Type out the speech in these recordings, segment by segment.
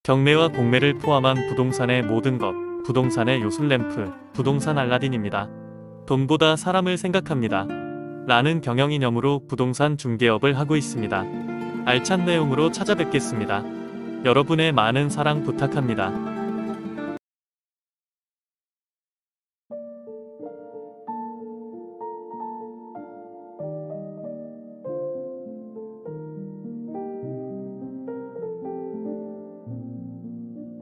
경매와 공매를 포함한 부동산의 모든 것, 부동산의 요술램프, 부동산 알라딘입니다. 돈보다 사람을 생각합니다. 라는 경영이념으로 부동산 중개업을 하고 있습니다. 알찬 내용으로 찾아뵙겠습니다. 여러분의 많은 사랑 부탁합니다.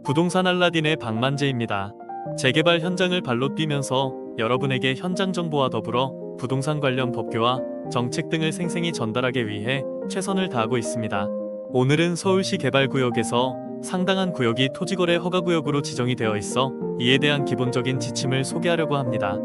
부동산 알라딘의 박만재입니다. 재개발 현장을 발로 뛰면서 여러분에게 현장 정보와 더불어 부동산 관련 법규와 정책 등을 생생히 전달하기 위해 최선을 다하고 있습니다. 오늘은 서울시 개발구역에서 상당한 구역이 토지거래 허가구역으로 지정이 되어 있어 이에 대한 기본적인 지침을 소개하려고 합니다.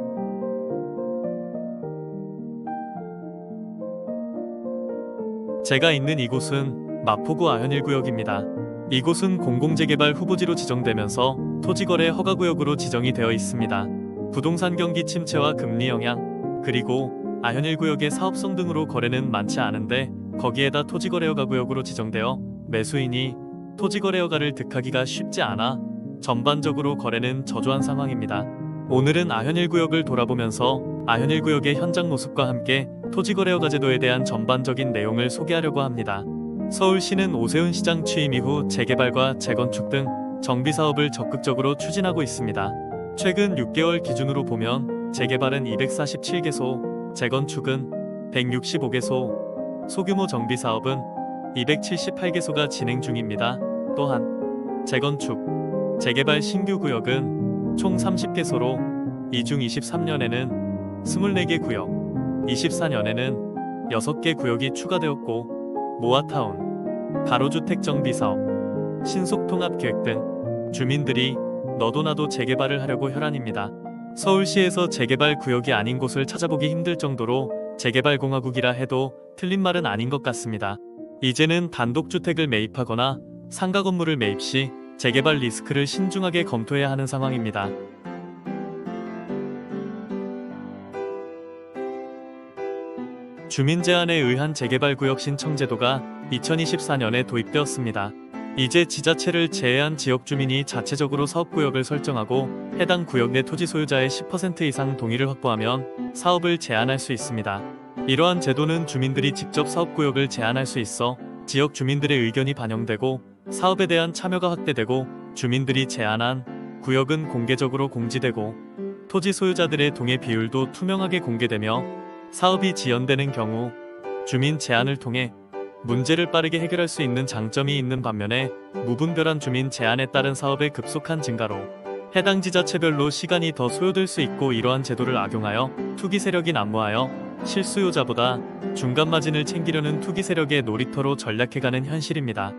제가 있는 이곳은 마포구 아현1구역입니다. 이곳은 공공재개발 후보지로 지정되면서 토지거래 허가구역으로 지정이 되어 있습니다. 부동산 경기 침체와 금리 영향, 그리고 아현1구역의 사업성 등으로 거래는 많지 않은데 거기에다 토지거래 허가구역으로 지정되어 매수인이 토지거래 허가를 득하기가 쉽지 않아 전반적으로 거래는 저조한 상황입니다. 오늘은 아현1구역을 돌아보면서 아현1구역의 현장 모습과 함께 토지거래 허가 제도에 대한 전반적인 내용을 소개하려고 합니다. 서울시는 오세훈 시장 취임 이후 재개발과 재건축 등 정비사업을 적극적으로 추진하고 있습니다. 최근 6개월 기준으로 보면 재개발은 247개소, 재건축은 165개소, 소규모 정비사업은 278개소가 진행 중입니다. 또한 재건축, 재개발 신규 구역은 총 30개소로 이 중 23년에는 24개 구역, 24년에는 6개 구역이 추가되었고 모아타운, 가로주택 정비사업, 신속통합계획 등 주민들이 너도 나도 재개발을 하려고 혈안입니다. 서울시에서 재개발 구역이 아닌 곳을 찾아보기 힘들 정도로 재개발공화국이라 해도 틀린 말은 아닌 것 같습니다. 이제는 단독주택을 매입하거나 상가 건물을 매입 시 재개발 리스크를 신중하게 검토해야 하는 상황입니다. 주민 제한에 의한 재개발구역 신청 제도가 2024년에 도입되었습니다. 이제 지자체를 제외한 지역 주민이 자체적으로 사업구역을 설정하고 해당 구역 내 토지 소유자의 10% 이상 동의를 확보하면 사업을 제한할 수 있습니다. 이러한 제도는 주민들이 직접 사업구역을 제한할 수 있어 지역 주민들의 의견이 반영되고 사업에 대한 참여가 확대되고 주민들이 제한한 구역은 공개적으로 공지되고 토지 소유자들의 동의 비율도 투명하게 공개되며 사업이 지연되는 경우 주민 제한을 통해 문제를 빠르게 해결할 수 있는 장점이 있는 반면에 무분별한 주민 제한에 따른 사업의 급속한 증가로 해당 지자체별로 시간이 더 소요될 수 있고 이러한 제도를 악용하여 투기 세력이 난무하여 실수요자보다 중간 마진을 챙기려는 투기 세력의 놀이터로 전략해가는 현실입니다.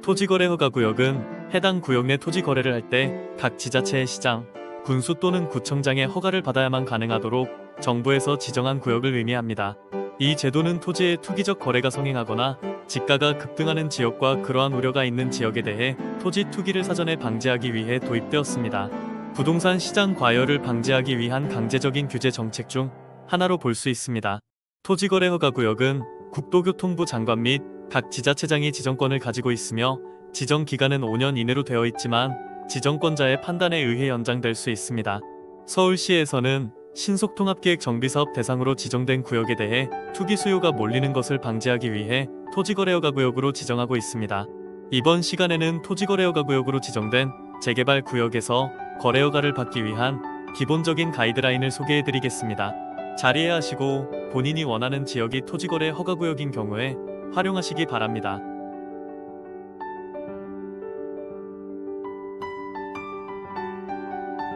토지거래 허가구역은 해당 구역 내 토지 거래를 할 때 각 지자체의 시장, 군수 또는 구청장의 허가를 받아야만 가능하도록 정부에서 지정한 구역을 의미합니다. 이 제도는 토지의 투기적 거래가 성행하거나 지가가 급등하는 지역과 그러한 우려가 있는 지역에 대해 토지 투기를 사전에 방지하기 위해 도입되었습니다. 부동산 시장 과열을 방지하기 위한 강제적인 규제 정책 중 하나로 볼 수 있습니다. 토지거래 허가구역은 국토교통부 장관 및 각 지자체장이 지정권을 가지고 있으며 지정 기간은 5년 이내로 되어 있지만 지정권자의 판단에 의해 연장될 수 있습니다. 서울시에서는 신속통합계획 정비사업 대상으로 지정된 구역에 대해 투기 수요가 몰리는 것을 방지하기 위해 토지거래허가구역으로 지정하고 있습니다. 이번 시간에는 토지거래허가구역으로 지정된 재개발 구역에서 거래허가를 받기 위한 기본적인 가이드라인을 소개해드리겠습니다. 자리해하시고 본인이 원하는 지역이 토지거래 허가구역인 경우에 활용하시기 바랍니다.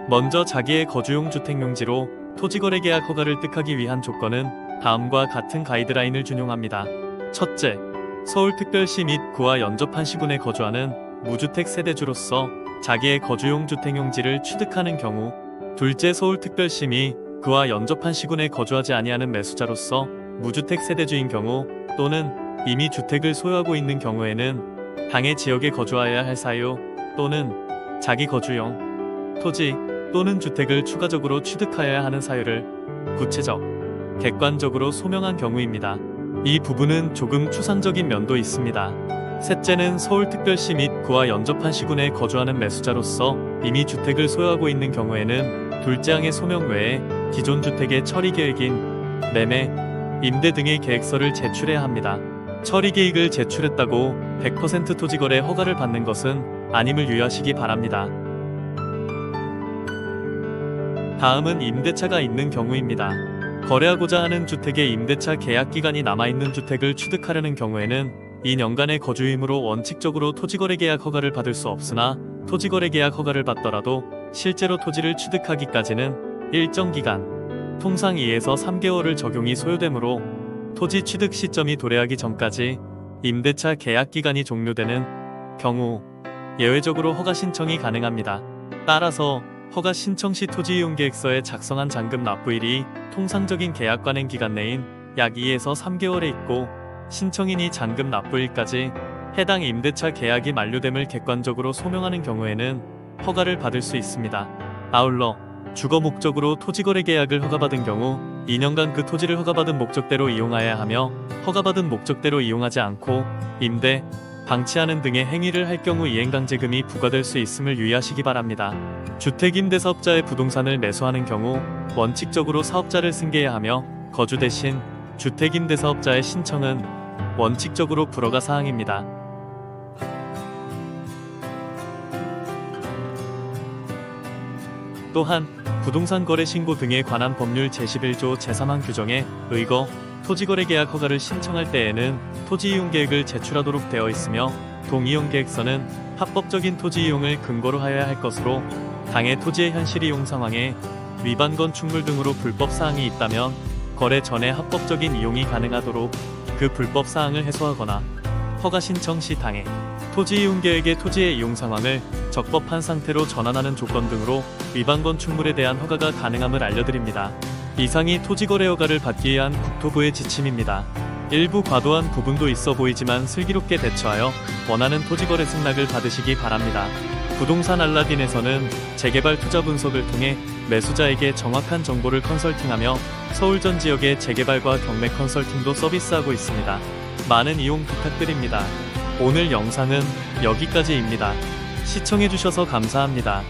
먼저 자기의 거주용 주택용지로 토지거래 계약 허가를 득하기 위한 조건은 다음과 같은 가이드라인을 준용합니다. 첫째, 서울특별시 및 그와 연접한 시군에 거주하는 무주택 세대주로서 자기의 거주용 주택용지를 취득하는 경우. 둘째, 서울특별시 및 그와 연접한 시군에 거주하지 아니하는 매수자로서 무주택 세대주인 경우 또는 이미 주택을 소유하고 있는 경우에는 당해 지역에 거주하여야 할 사유 또는 자기 거주용 토지 또는 주택을 추가적으로 취득하여야 하는 사유를 구체적 객관적으로 소명한 경우입니다. 이 부분은 조금 추상적인 면도 있습니다. 셋째는 서울특별시 및 그와 연접한 시군에 거주하는 매수자로서 이미 주택을 소유하고 있는 경우에는 둘째항의 소명 외에 기존 주택의 처리 계획인 매매, 임대 등의 계획서를 제출해야 합니다. 처리 계획을 제출했다고 100% 토지거래 허가를 받는 것은 아님을 유의하시기 바랍니다. 다음은 임대차가 있는 경우입니다. 거래하고자 하는 주택의 임대차 계약기간이 남아있는 주택을 취득하려는 경우에는 2년간의 거주임으로 원칙적으로 토지거래 계약 허가를 받을 수 없으나 토지거래 계약 허가를 받더라도 실제로 토지를 취득하기까지는 일정 기간, 통상 2에서 3개월을 적용이 소요되므로 토지 취득 시점이 도래하기 전까지 임대차 계약 기간이 종료되는 경우 예외적으로 허가 신청이 가능합니다. 따라서 허가 신청 시 토지이용계획서에 작성한 잔금 납부일이 통상적인 계약 관행 기간 내인 약 2에서 3개월에 있고 신청인이 잔금 납부일까지 해당 임대차 계약이 만료됨을 객관적으로 소명하는 경우에는 허가를 받을 수 있습니다. 아울러 주거 목적으로 토지거래 계약을 허가받은 경우 2년간 그 토지를 허가받은 목적대로 이용하여야 하며 허가받은 목적대로 이용하지 않고 임대, 방치하는 등의 행위를 할 경우 이행강제금이 부과될 수 있음을 유의하시기 바랍니다. 주택임대사업자의 부동산을 매수하는 경우 원칙적으로 사업자를 승계해야 하며 거주 대신 주택임대사업자의 신청은 원칙적으로 불허가 사항입니다. 또한 부동산 거래 신고 등에 관한 법률 제11조 제3항 규정에 의거 토지거래계약 허가를 신청할 때에는 토지이용계획을 제출하도록 되어 있으며 동이용계획서는 합법적인 토지이용을 근거로 하여야 할 것으로 당해 토지의 현실 이용 상황에 위반 건축물 등으로 불법사항이 있다면 거래 전에 합법적인 이용이 가능하도록 그 불법사항을 해소하거나 허가 신청 시 당해 토지이용계획의 토지의 이용 상황을 적법한 상태로 전환하는 조건 등으로 위반 건축물에 대한 허가가 가능함을 알려드립니다. 이상이 토지거래 허가를 받기 위한 국토부의 지침입니다. 일부 과도한 부분도 있어 보이지만 슬기롭게 대처하여 원하는 토지거래 승낙을 받으시기 바랍니다. 부동산 알라딘에서는 재개발 투자 분석을 통해 매수자에게 정확한 정보를 컨설팅하며 서울 전 지역의 재개발과 경매 컨설팅도 서비스하고 있습니다. 많은 이용 부탁드립니다. 오늘 영상은 여기까지입니다. 시청해주셔서 감사합니다.